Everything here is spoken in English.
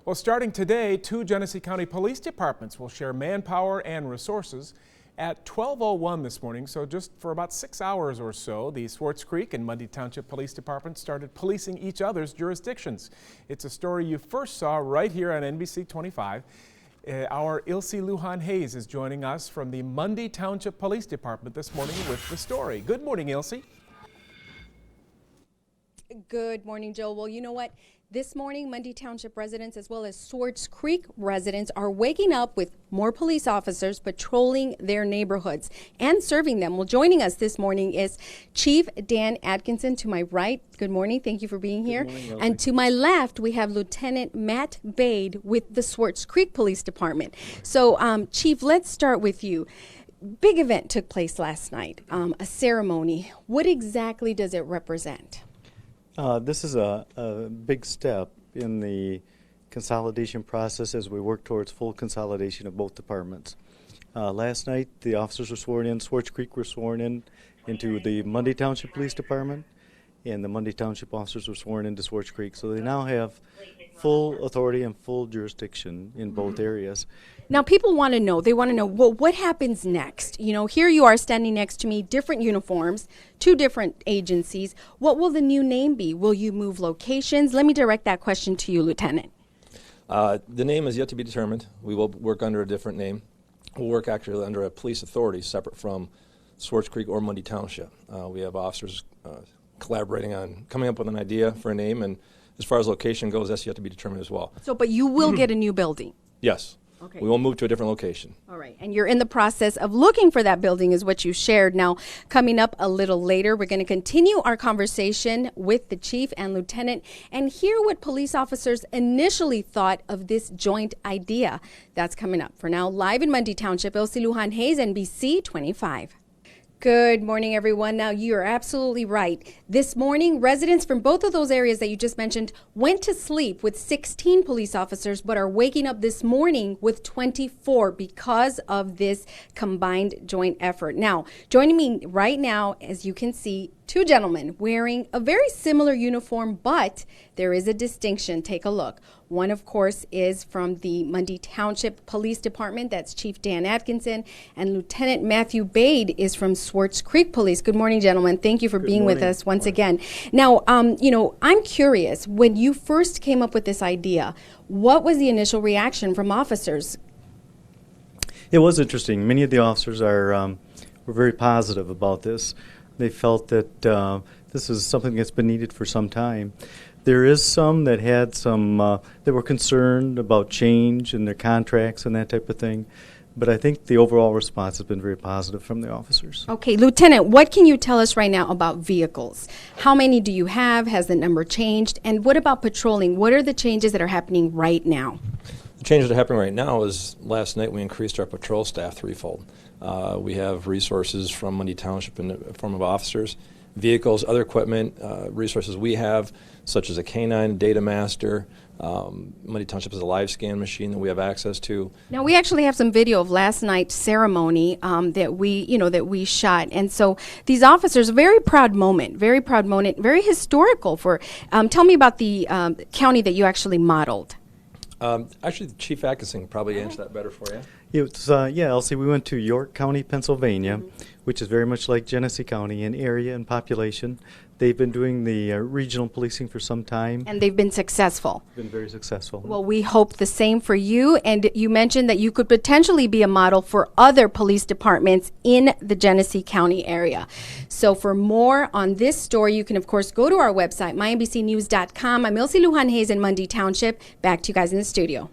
Well, starting today, 2 Genesee County Police Departments will share manpower and resources. At 12:01 this morning, so just for about 6 hours or so, the Swartz Creek and Mundy Township Police Departments started policing each other's jurisdictions. It's a story you first saw right here on NBC 25. Our Ilse Lujan-Hayes is joining us from the Mundy Township Police Department this morning with the story. Good morning, Ilse. Good morning, Joel. Well, you know what? This morning, Mundy Township residents as well as Swartz Creek residents are waking up with more police officers patrolling their neighborhoods and serving them. Well, joining us this morning is Chief Dan Atkinson to my right. Good morning. Thank you for being here. Good morning, and to my left, we have Lieutenant Matt Bade with the Swartz Creek Police Department. So, Chief, let's start with you. Big event took place last night, a ceremony. What exactly does it represent? This is a big step in the consolidation process as we work towards full consolidation of both departments. Last night, the officers were sworn in. Swartz Creek were sworn in into the Mundy Township Police Department, and the Mundy Township officers were sworn into Swartz Creek. So they now have full authority and full jurisdiction in both areas. Now, people want to know, well, what happens next? You know, here you are standing next to me, different uniforms, 2 different agencies. What will the new name be? Will you move locations? Let me direct that question to you, Lieutenant. The name is yet to be determined. We will work under a different name. We'll work actually under a police authority separate from Swartz Creek or Mundy Township. We have officers collaborating on coming up with an idea for a name, and as far as location goes, that's yet to be determined as well. So, but you will get a new building? Yes. Okay. We will move to a different location. All right. And you're in the process of looking for that building is what you shared. Now, coming up a little later, we're going to continue our conversation with the chief and lieutenant and hear what police officers initially thought of this joint idea. That's coming up. For now, live in Mundy Township, Ilse Lujan-Hayes, NBC 25. Good morning, everyone. Now, you are absolutely right. This morning, residents from both of those areas that you just mentioned went to sleep with 16 police officers, but are waking up this morning with 24 because of this combined joint effort. Now, joining me right now, as you can see, 2 gentlemen wearing a very similar uniform, but there is a distinction. Take a look. One, of course, is from the Mundy Township Police Department. That's Chief Dan Atkinson. And Lieutenant Matthew Bade is from Swartz Creek Police. Good morning, gentlemen. Thank you for being with us once again. Now, you know, I'm curious, when you first came up with this idea, what was the initial reaction from officers? It was interesting. Many of the officers were very positive about this. They felt that this is something that's been needed for some time. There is some that had that were concerned about change in their contracts and that type of thing. But I think the overall response has been very positive from the officers. Okay, Lieutenant, what can you tell us right now about vehicles? How many do you have? Has the number changed? And what about patrolling? What are the changes that are happening right now? The changes that are happening right now is last night we increased our patrol staff threefold. We have resources from Mundy Township in the form of officers, vehicles, other equipment, resources we have, such as a canine, data master. Mundy Township has a live scan machine that we have access to. Now, we actually have some video of last night's ceremony that we shot, and so these officers, a very proud moment, very historical. Tell me about the county that you actually modeled. Actually, Chief Atkinson probably answer that better for you. It's, Elsie, we went to York County, Pennsylvania, which is very much like Genesee County in area and population. They've been doing the regional policing for some time. And they've been successful. Been very successful. Well, we hope the same for you. And you mentioned that you could potentially be a model for other police departments in the Genesee County area. So for more on this story, you can, of course, go to our website, mynbcnews.com. I'm Ilse Lujan-Hayes in Mundy Township. Back to you guys in the studio.